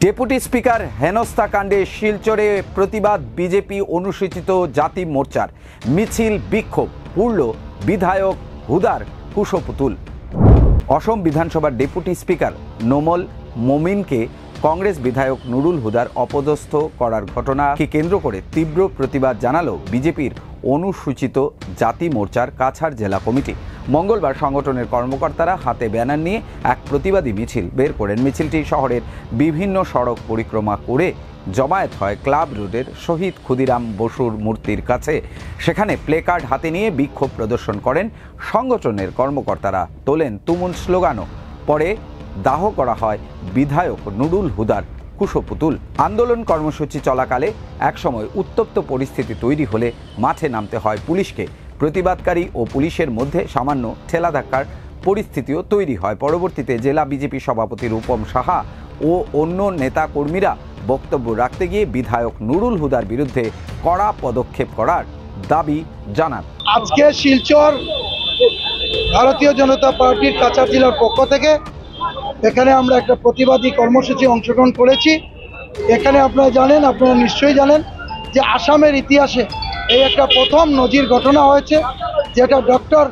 Deputy speaker হেনস্থা কাণ্ডে শিলচরে প্রতিবাদ বিজেপি অনুসূচিত জাতি মোর্চার মিছিল বিক্ষোভ পুরল বিধায়ক হুদার কুশপুতুল। অসম বিধানসভার ডেপুটি স্পিকার নোমল মোমিনকে কংগ্রেস বিধায়ক নুরুল হুদার অপদস্থ করার ঘটনাকে কেন্দ্র করে তীব্র প্রতিবাদ জানালো বিজেপির অনুসূচিত জাতি মোর্চার কাছাড় জেলা কমিটি। মঙ্গলবার সংগঠনের কর্মকর্তারা হাতে ব্যানার নিয়ে এক প্রতিবাদী মিছিল বের করেন। মিছিলটি শহরের বিভিন্ন সড়ক পরিক্রমা করে জমায়েত হয় ক্লাব রোডের শহীদ ক্ষুদিরাম বসুর মূর্তির কাছে। সেখানে প্লেকার্ড হাতে নিয়ে বিক্ষোভ প্রদর্শন করেন সংগঠনের কর্মকর্তারা, তোলেন তুমুল স্লোগানও। পরে দাহ করা হয় বিধায়ক নুরুল হুদার কুশপুতুল। আন্দোলন কর্মসূচি চলাকালে একসময় উত্তপ্ত পরিস্থিতি তৈরি হলে মাঠে নামতে হয় পুলিশকে। প্রতিবাদকারী ও পুলিশের মধ্যে সামান্য ঠেলাধাক্কার পরিস্থিতিও তৈরি হয়। পরবর্তীতে জেলা বিজেপি সভাপতি রূপম সাহা ও অন্য নেতাকর্মীরা বক্তব্য রাখতে গিয়ে বিধায়ক নুরুল হুদার বিরুদ্ধে কড়া পদক্ষেপ করার দাবি জানান। আজকে শিলচর ভারতীয় জনতা পার্টির কাছাড় জেলার পক্ষ থেকে এখানে আমরা একটা প্রতিবাদী কর্মসূচি অংশগ্রহণ করেছি। এখানে আপনারা নিশ্চয়ই জানেন যে আসামের ইতিহাসে এই একটা প্রথম নজির ঘটনা হয়েছে, যেটা ডক্টর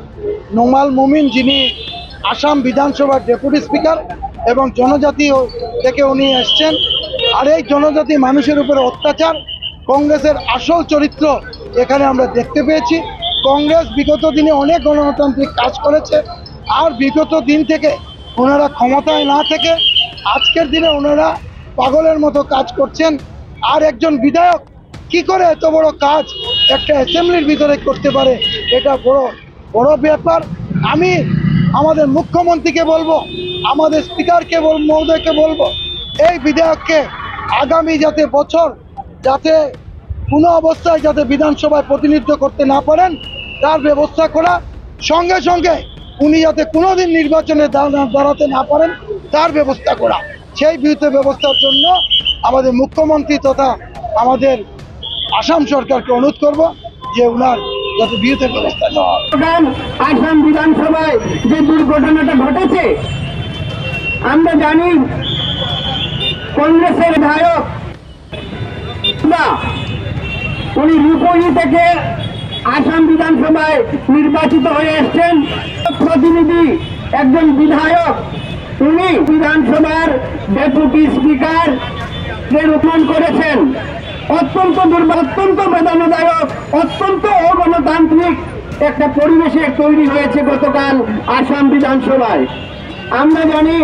নোমাল মোমিন, যিনি আসাম বিধানসভার ডেপুটি স্পিকার এবং জনজাতি থেকে উনি এসছেন। আর এই জনজাতি মানুষের উপরে অত্যাচার কংগ্রেসের আসল চরিত্র এখানে আমরা দেখতে পেয়েছি। কংগ্রেস বিগত দিনে অনেক গণতান্ত্রিক কাজ করেছে, আর বিগত দিন থেকে ওনারা ক্ষমতায় না থেকে আজকের দিনে ওনারা পাগলের মতো কাজ করছেন। আর একজন বিধায়ক কি করে এত বড় কাজ একটা অ্যাসেম্বলির ভিতরে করতে পারে, এটা বড় ব্যাপার। আমি আমাদের মুখ্যমন্ত্রীকে বলবো, আমাদের স্পিকারকে মহোদয়কে বলবো, এই বিধায়ককে আগামী বছর যাতে কোনো অবস্থায় যাতে বিধানসভায় প্রতিনিধিত্ব করতে না পারেন তার ব্যবস্থা করা, সঙ্গে সঙ্গে উনি যাতে কোনোদিন নির্বাচনে দাঁড়াতে না পারেন তার ব্যবস্থা করা। সেই বিরুদ্ধে ব্যবস্থার জন্য আমাদের মুখ্যমন্ত্রী তথা আমাদের আসাম সরকারকে অনুরোধ করব যে উনার যাতে বিরুদ্ধে ব্যবস্থা নেওয়া হয়। আসাম বিধানসভায় যে দুর্ঘটনাটা ঘটেছে আমরা জানি, কংগ্রেসের বিধায়ক উনি রূপহী থেকে আসাম বিধানসভায় নির্বাচিত হয়ে এসছেন। প্রতিনিধি একজন বিধায়ক, উনি বিধানসভার ডেপুটি স্পিকার রোপণ করেছেন। অত্যন্ত অত্যন্ত বেদনাদায়ক, অত্যন্ত অগণতান্ত্রিক একটা পরিবেশে তৈরি হয়েছে গতকাল আসাম বিধানসভায়। আমরা জানি